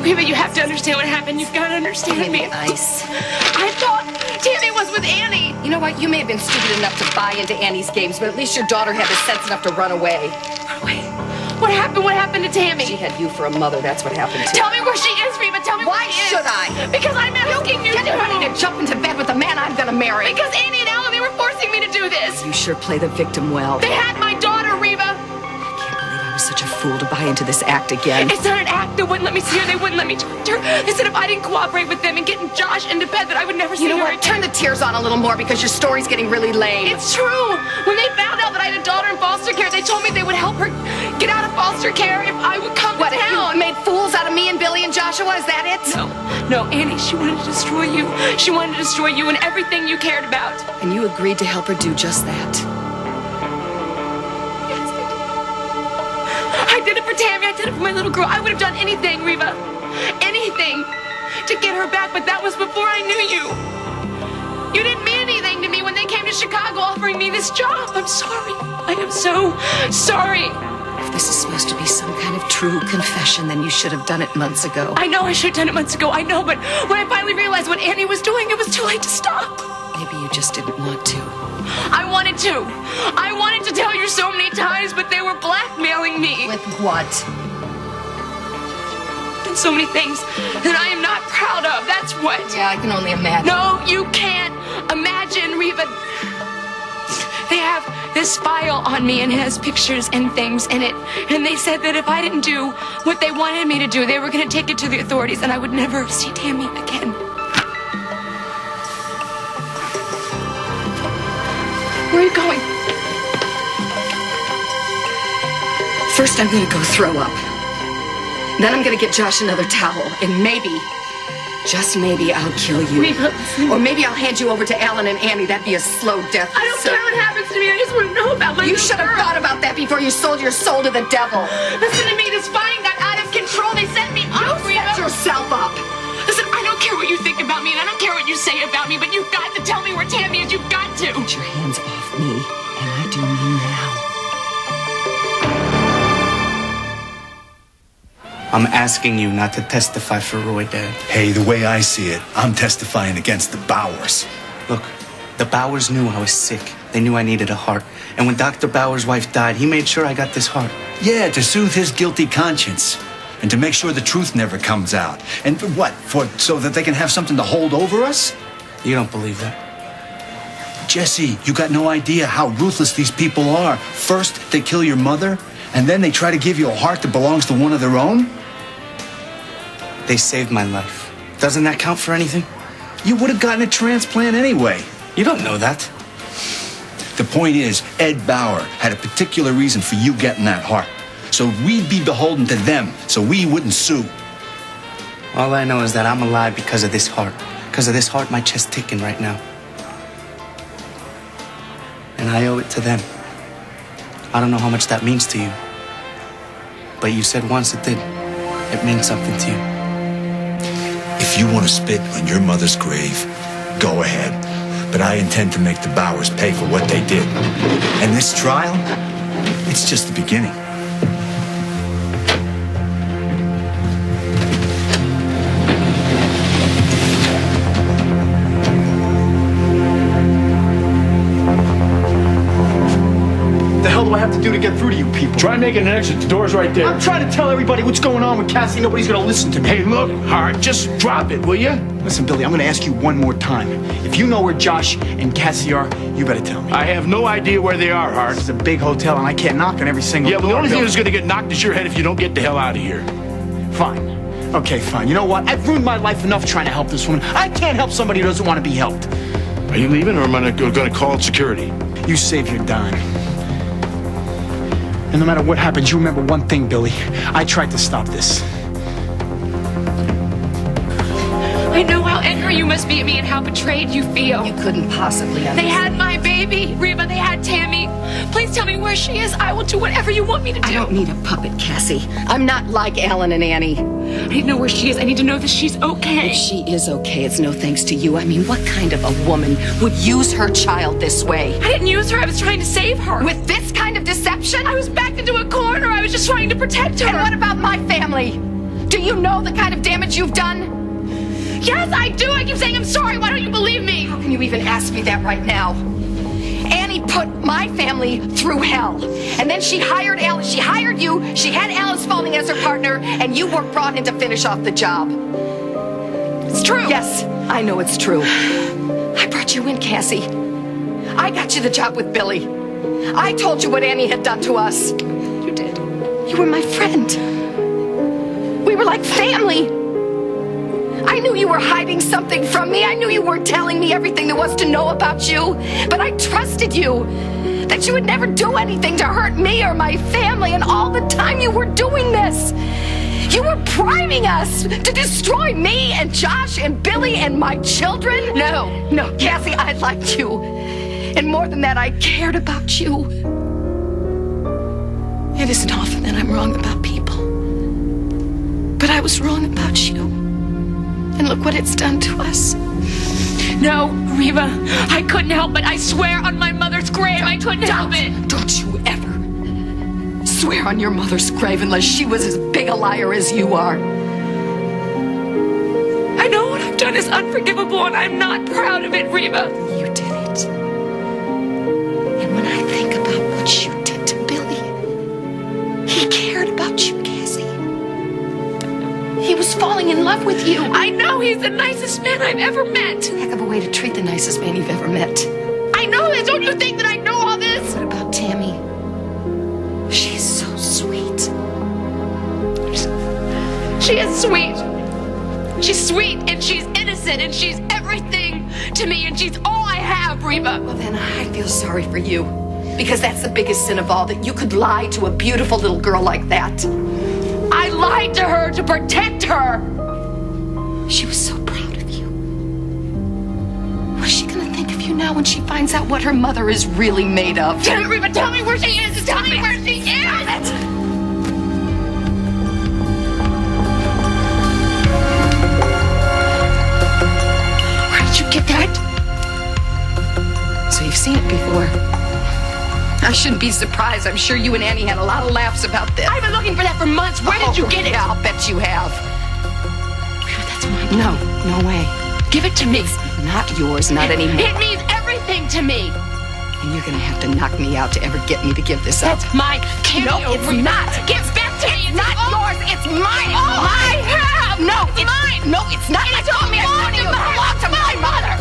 Reva, you have to understand what happened. You've got to understand me. Ice. I thought Tammy was with Annie. You know what? You may have been stupid enough to buy into Annie's games, but at least your daughter had the sense enough to run away. Run away? What happened? What happened to Tammy? She had you for a mother. That's what happened to her. Tell me where she is, Reva. Tell me where she is. Why should I? Because I'm asking you. Getting ready to jump into bed with the man I'm gonna marry. Because Annie and Alan, they were forcing me to do this. You sure play the victim well. They had my daughter, Reva. I can't believe I was such a fool to buy into this act again. It's not an act. They wouldn't let me see her. They wouldn't let me talk to her. They said if I didn't cooperate with them and getting Josh into bed, that I would never see her. You know what? Turn the tears on a little more because your story's getting really lame. It's true. When they found out that I had a daughter in foster care, they told me they would help her get out of foster care if I would come to town. What, you made fools out of me and Billy and Joshua? Is that it? No, Annie, she wanted to destroy you. She wanted to destroy you and everything you cared about. And you agreed to help her do just that. Yes, I did it for Tammy. I did it for my little girl. I would have done anything, Reva. Anything to get her back, but that was before I knew you. You didn't mean anything to me when they came to Chicago offering me this job. I'm sorry. I am so sorry. If this is supposed to be some kind of true confession, then you should have done it months ago. I know I should have done it months ago. I know, but when I finally realized what Annie was doing, it was too late to stop. Maybe you just didn't want to. I wanted to. I wanted to tell you so many times, but they were blackmailing me. With what? And so many things that I am not proud of. That's what. Yeah, I can only imagine. No, you can't imagine, Reva. They have this file on me and it has pictures and things in it. And they said that if I didn't do what they wanted me to do, they were going to take it to the authorities and I would never see Tammy again. Where are you going? First, I'm going to go throw up. Then I'm going to get Josh another towel. And maybe, just maybe, I'll kill you. Reva, or maybe I'll hand you over to Alan and Annie. That'd be a slow death. I don't care what happens to me. I just want to know about my You little should have girl. thought about that before you sold your soul to the devil. Listen to me. This fighting got out of control. They sent me up, You set yourself up. Listen, I don't care what you think about me, and I don't care what you say about me, but you've got to tell me where Tammy is. You've got to. Get your hands off me, and I do mean now. I'm asking you not to testify for Roy, Dad. Hey, the way I see it, I'm testifying against the Bauers. Look, the Bauers knew I was sick. They knew I needed a heart. And when Dr. Bauer's wife died, he made sure I got this heart. Yeah, to soothe his guilty conscience. And to make sure the truth never comes out. And for what? So that they can have something to hold over us? You don't believe that? Jesse, you got no idea how ruthless these people are. First, they kill your mother, and then they try to give you a heart that belongs to one of their own? They saved my life. Doesn't that count for anything? You would have gotten a transplant anyway. You don't know that. The point is, Ed Bauer had a particular reason for you getting that heart. So we'd be beholden to them, so we wouldn't sue. All I know is that I'm alive because of this heart. Because of this heart, my chest ticking right now. And I owe it to them. I don't know how much that means to you. But you said once it did. It means something to you. If you want to spit on your mother's grave, go ahead. But I intend to make the Bauers pay for what they did. And this trial, it's just the beginning. What do I have to do to get through to you people? Try making an exit. The door's right there. I'm trying to tell everybody what's going on with Cassie. Nobody's gonna listen to me. Hey, look, Hart, just drop it, will you? Listen, Billy, I'm gonna ask you one more time. If you know where Josh and Cassie are, you better tell me. I have no idea where they are, Hart. It's a big hotel, and I can't knock on every single Yeah, but door. the only thing Billy. that's gonna get knocked is your head if you don't get the hell out of here. Fine. Okay, fine. You know what? I've ruined my life enough trying to help this woman. I can't help somebody who doesn't want to be helped. Are you leaving, or am I gonna call security? You save your dime. And no matter what happens, you remember one thing, Billy. I tried to stop this. I know how angry you must be at me and how betrayed you feel. You couldn't possibly understand. They had my baby, Reva. They had Tammy. Please tell me where she is. I will do whatever you want me to do. I don't need a puppet, Cassie. I'm not like Alan and Annie. I need to know where she is. I need to know that she's okay. If she is okay, it's no thanks to you. I mean, what kind of a woman would use her child this way? I didn't use her. I was trying to save her. With this kind of deception? I was backed into a corner. I was just trying to protect her. And what about my family? Do you know the kind of damage you've done? Yes, I do. I keep saying I'm sorry. Why don't you believe me? How can you even ask me that right now? Annie put my family through hell. And then she hired Alice. She hired you. She had Alice Spaulding as her partner, and you were brought in to finish off the job. It's true. Yes, I know it's true. I brought you in, Cassie. I got you the job with Billy. I told you what Annie had done to us. You did. You were my friend. We were like family. I knew you were hiding something from me. I knew you weren't telling me everything there was to know about you. But I trusted you. That you would never do anything to hurt me or my family. And all the time you were doing this, you were priming us to destroy me and Josh and Billy and my children. No, Cassie, I liked you. And more than that, I cared about you. It isn't often that I'm wrong about people. But I was wrong about you. And look what it's done to us. No, Reva, I couldn't help it. I swear on my mother's grave, I couldn't help it. Don't you ever swear on your mother's grave unless she was as big a liar as you are. I know what I've done is unforgivable, and I'm not proud of it, Reva. You did it. And when I think about what you did to Billy, he cared about you, Cassie. He was falling in love with you. I know he's the nicest man I've ever met. Heck of a way to treat the nicest man you've ever met. I know this. Don't you think that I know all this? What about Tammy? She's so sweet. She is sweet. She's sweet, and she's innocent, and she's everything to me, and she's all I have, Reva. Well, then I feel sorry for you. Because that's the biggest sin of all, that you could lie to a beautiful little girl like that. I lied to her to protect her. She was so proud of you. What's she gonna think of you now when she finds out what her mother is really made of? Damn it, Reva, tell me where she is. Tell me where she is. Where did you get that? So you've seen it before. I shouldn't be surprised. I'm sure you and Annie had a lot of laughs about this. I've been looking for that for months. Where did you get it? Yeah, I'll bet you have. That's mine. No way. Give it to me. Not yours, not anymore. It means everything to me. And you're gonna have to knock me out to ever get me to give this up. That's mine. No, it's not. Give back to me. It's not yours. It's mine. It's all mine. I have. No, It's mine. No, it's not. It You told me belongs to it belonged to my mother.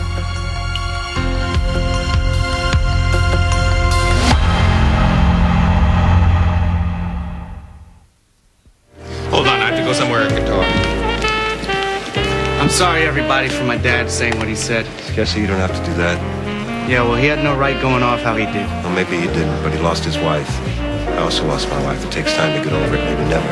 Hold on, I have to go somewhere I can talk. I'm sorry, everybody, for my dad saying what he said. Cassie, you don't have to do that. Yeah, well, he had no right going off how he did. Well, maybe he didn't, but he lost his wife. I also lost my wife. It takes time to get over it, maybe never.